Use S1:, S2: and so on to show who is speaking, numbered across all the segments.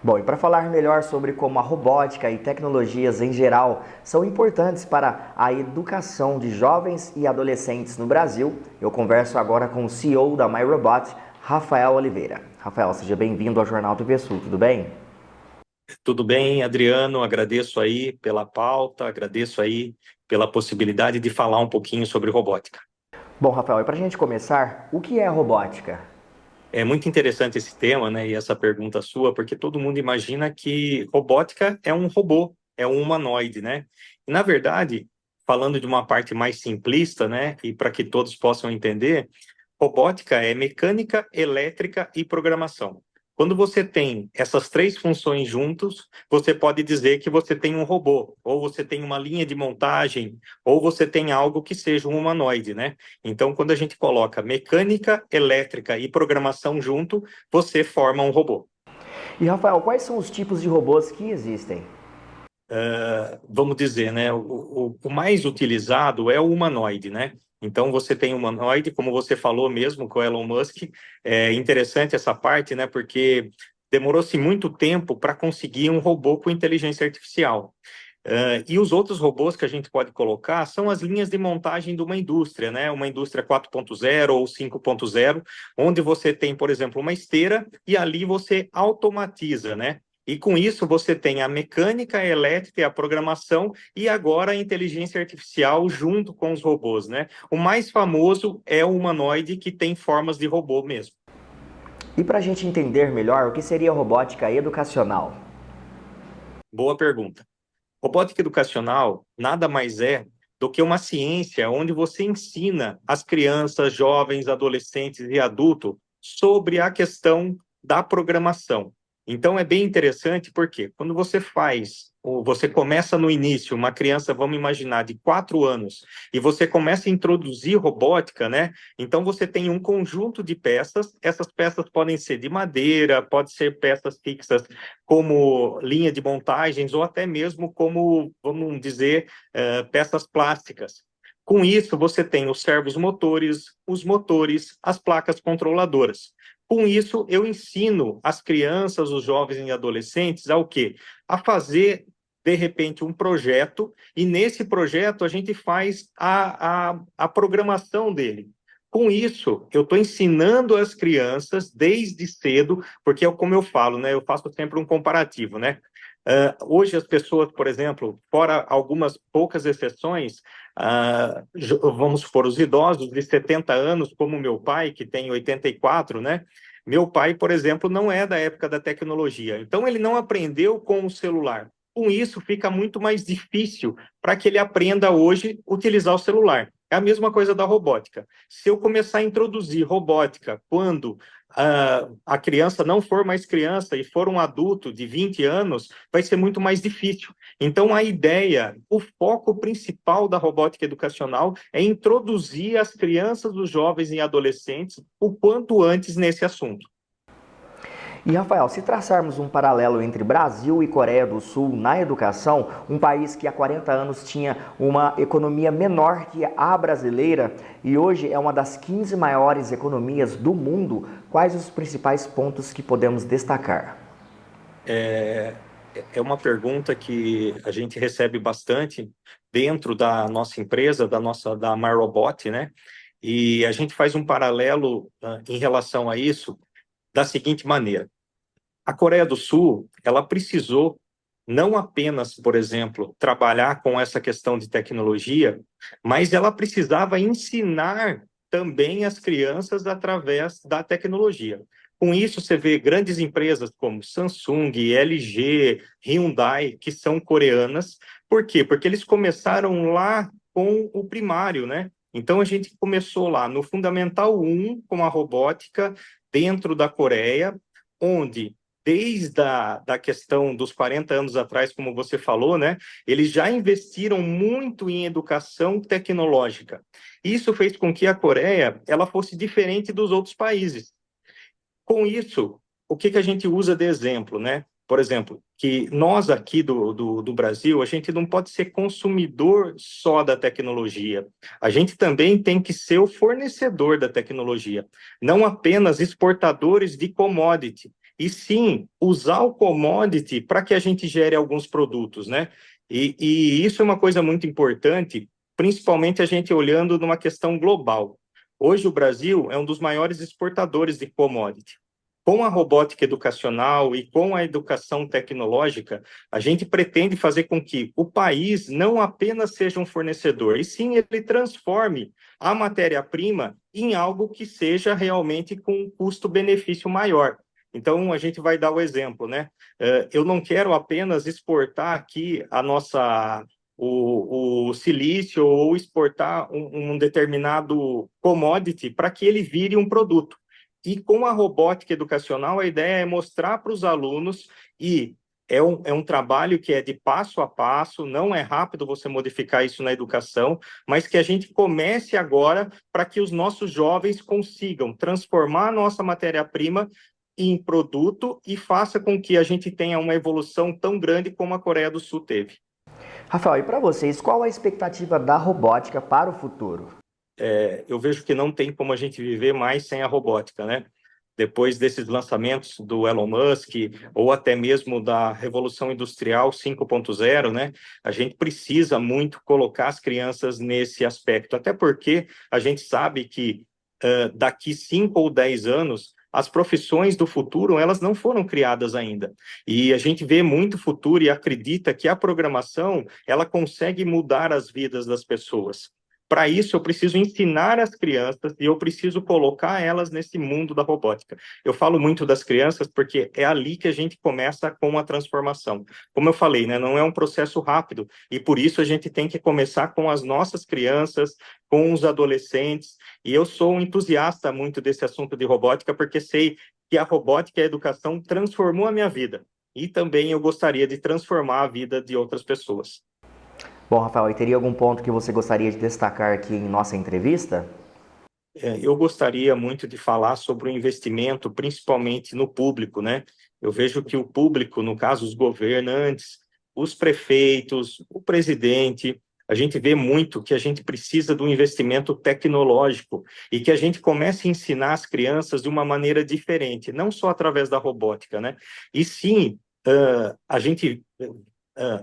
S1: Bom, e para falar melhor sobre como a robótica e tecnologias em geral são importantes para a educação de jovens e adolescentes no Brasil, eu converso agora com o CEO da MyRobot, Rafael Oliveira. Rafael, seja bem-vindo ao Jornal do PSU, tudo bem?
S2: Tudo bem, Adriano? Agradeço aí pela pauta, agradeço aí pela possibilidade de falar um pouquinho sobre robótica.
S1: Bom, Rafael, e para a gente começar, o que é robótica?
S2: É muito interessante esse tema, né, e essa pergunta sua, porque todo mundo imagina que robótica é um robô, é um humanoide, né? E, na verdade, falando de uma parte mais simplista, né, e para que todos possam entender, robótica é mecânica, elétrica e programação. Quando você tem essas três funções juntos, você pode dizer que você tem um robô, ou você tem uma linha de montagem, ou você tem algo que seja um humanoide, né? Então, quando a gente coloca mecânica, elétrica e programação junto, você forma um robô.
S1: E Rafael, quais são os tipos de robôs que existem?
S2: Vamos dizer, né? O mais utilizado é o humanoide, né? Então, você tem humanoide, como você falou mesmo com o Elon Musk, é interessante essa parte, né? Porque demorou-se muito tempo para conseguir um robô com inteligência artificial. E os outros robôs que a gente pode colocar são as linhas de montagem de uma indústria, né? Uma indústria 4.0 ou 5.0, onde você tem, por exemplo, uma esteira e ali você automatiza, né? E com isso você tem a mecânica, a elétrica e a programação e agora a inteligência artificial junto com os robôs, né? O mais famoso é o humanoide que tem formas de robô mesmo.
S1: E para a gente entender melhor, o que seria robótica educacional?
S2: Boa pergunta. Robótica educacional nada mais é do que uma ciência onde você ensina as crianças, jovens, adolescentes e adultos sobre a questão da programação. Então é bem interessante porque quando você faz, ou você começa no início, uma criança, vamos imaginar, de 4 anos, e você começa a introduzir robótica, né? Então você tem um conjunto de peças, essas peças podem ser de madeira, pode ser peças fixas como linha de montagens ou até mesmo como, vamos dizer, peças plásticas. Com isso, você tem os servos motores, os motores, as placas controladoras. Com isso, eu ensino as crianças, os jovens e adolescentes ao quê? A fazer, de repente, um projeto, e nesse projeto a gente faz a programação dele. Com isso, eu estou ensinando as crianças desde cedo, porque é como eu falo, né? Eu faço sempre um comparativo, né? Hoje as pessoas, por exemplo, fora algumas poucas exceções, vamos supor, os idosos de 70 anos, como meu pai, que tem 84, né? Meu pai, por exemplo, não é da época da tecnologia, então ele não aprendeu com o celular. Com isso, fica muito mais difícil para que ele aprenda hoje a utilizar o celular. É a mesma coisa da robótica. Se eu começar a introduzir robótica quando a criança não for mais criança e for um adulto de 20 anos, vai ser muito mais difícil. Então, a ideia, o foco principal da robótica educacional é introduzir as crianças, os jovens e adolescentes o quanto antes nesse assunto.
S1: E Rafael, se traçarmos um paralelo entre Brasil e Coreia do Sul na educação, um país que há 40 anos tinha uma economia menor que a brasileira e hoje é uma das 15 maiores economias do mundo, quais os principais pontos que podemos destacar?
S2: É uma pergunta que a gente recebe bastante dentro da nossa empresa, da MyRobot, né? E a gente faz um paralelo em relação a isso da seguinte maneira. A Coreia do Sul, ela precisou não apenas, por exemplo, trabalhar com essa questão de tecnologia, mas ela precisava ensinar também as crianças através da tecnologia. Com isso, você vê grandes empresas como Samsung, LG, Hyundai, que são coreanas. Por quê? Porque eles começaram lá com o primário, né? Então, a gente começou lá no Fundamental 1, com a robótica, dentro da Coreia, onde desde da questão dos 40 anos atrás, como você falou, né, eles já investiram muito em educação tecnológica. Isso fez com que a Coreia ela fosse diferente dos outros países. Com isso, o que a gente usa de exemplo, né? Por exemplo, que nós aqui do Brasil, a gente não pode ser consumidor só da tecnologia. A gente também tem que ser o fornecedor da tecnologia, não apenas exportadores de commodity, e sim usar o commodity para que a gente gere alguns produtos, né? E isso é uma coisa muito importante, principalmente a gente olhando numa questão global. Hoje o Brasil é um dos maiores exportadores de commodity. Com a robótica educacional e com a educação tecnológica, a gente pretende fazer com que o país não apenas seja um fornecedor, e sim ele transforme a matéria-prima em algo que seja realmente com um custo-benefício maior. Então, a gente vai dar o exemplo, né? Eu não quero apenas exportar aqui o silício ou exportar um determinado commodity para que ele vire um produto. E com a robótica educacional, a ideia é mostrar para os alunos, e é um trabalho que é de passo a passo, não é rápido você modificar isso na educação, mas que a gente comece agora para que os nossos jovens consigam transformar a nossa matéria-prima em produto e faça com que a gente tenha uma evolução tão grande como a Coreia do Sul teve.
S1: Rafael, e para vocês, qual a expectativa da robótica para o futuro?
S2: Eu vejo que não tem como a gente viver mais sem a robótica, né? Depois desses lançamentos do Elon Musk, ou até mesmo da Revolução Industrial 5.0, né? A gente precisa muito colocar as crianças nesse aspecto, até porque a gente sabe que daqui 5 ou 10 anos, as profissões do futuro, elas não foram criadas ainda. E a gente vê muito futuro e acredita que a programação, ela consegue mudar as vidas das pessoas. Para isso, eu preciso ensinar as crianças e eu preciso colocar elas nesse mundo da robótica. Eu falo muito das crianças porque é ali que a gente começa com a transformação. Como eu falei, né, não é um processo rápido e por isso a gente tem que começar com as nossas crianças, com os adolescentes. E eu sou um entusiasta muito desse assunto de robótica porque sei que a robótica e a educação transformou a minha vida. E também eu gostaria de transformar a vida de outras pessoas.
S1: Bom, Rafael, e teria algum ponto que você gostaria de destacar aqui em nossa entrevista?
S2: Eu gostaria muito de falar sobre o investimento, principalmente no público, né? Eu vejo que o público, no caso, os governantes, os prefeitos, o presidente, a gente vê muito que a gente precisa do investimento tecnológico e que a gente comece a ensinar as crianças de uma maneira diferente, não só através da robótica, né? E sim, a gente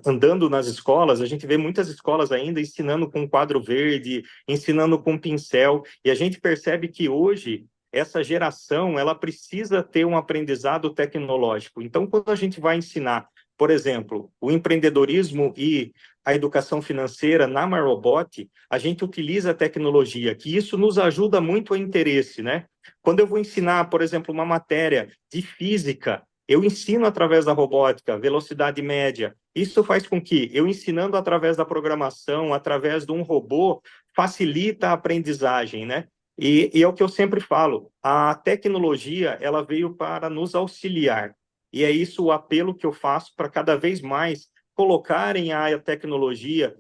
S2: andando nas escolas, a gente vê muitas escolas ainda ensinando com quadro verde, ensinando com pincel, e a gente percebe que hoje essa geração ela precisa ter um aprendizado tecnológico. Então, quando a gente vai ensinar, por exemplo, o empreendedorismo e a educação financeira na MyRobot, a gente utiliza a tecnologia, que isso nos ajuda muito a interesse, né? Quando eu vou ensinar, por exemplo, uma matéria de física, eu ensino através da robótica, velocidade média. Isso faz com que eu ensinando através da programação, através de um robô, facilita a aprendizagem, né? E é o que eu sempre falo, a tecnologia, ela veio para nos auxiliar. E é isso o apelo que eu faço para cada vez mais colocarem a tecnologia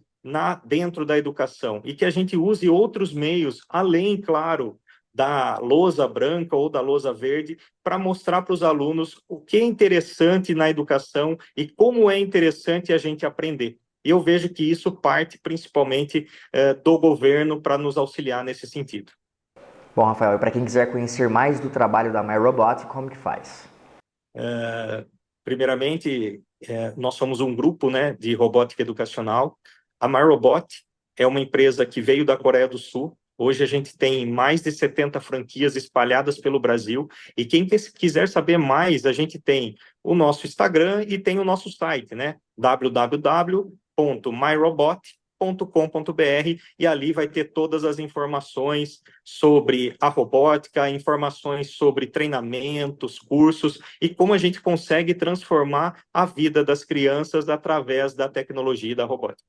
S2: dentro da educação e que a gente use outros meios, além, claro, da lousa branca ou da lousa verde, para mostrar para os alunos o que é interessante na educação e como é interessante a gente aprender. E eu vejo que isso parte principalmente do governo para nos auxiliar nesse sentido.
S1: Bom, Rafael, e para quem quiser conhecer mais do trabalho da MyRobot, como que faz?
S2: Primeiramente, nós somos um grupo, né, de robótica educacional. A MyRobot é uma empresa que veio da Coreia do Sul. Hoje a gente tem mais de 70 franquias espalhadas pelo Brasil. E quem quiser saber mais, a gente tem o nosso Instagram e tem o nosso site, né? www.myrobot.com.br, e ali vai ter todas as informações sobre a robótica, informações sobre treinamentos, cursos e como a gente consegue transformar a vida das crianças através da tecnologia e da robótica.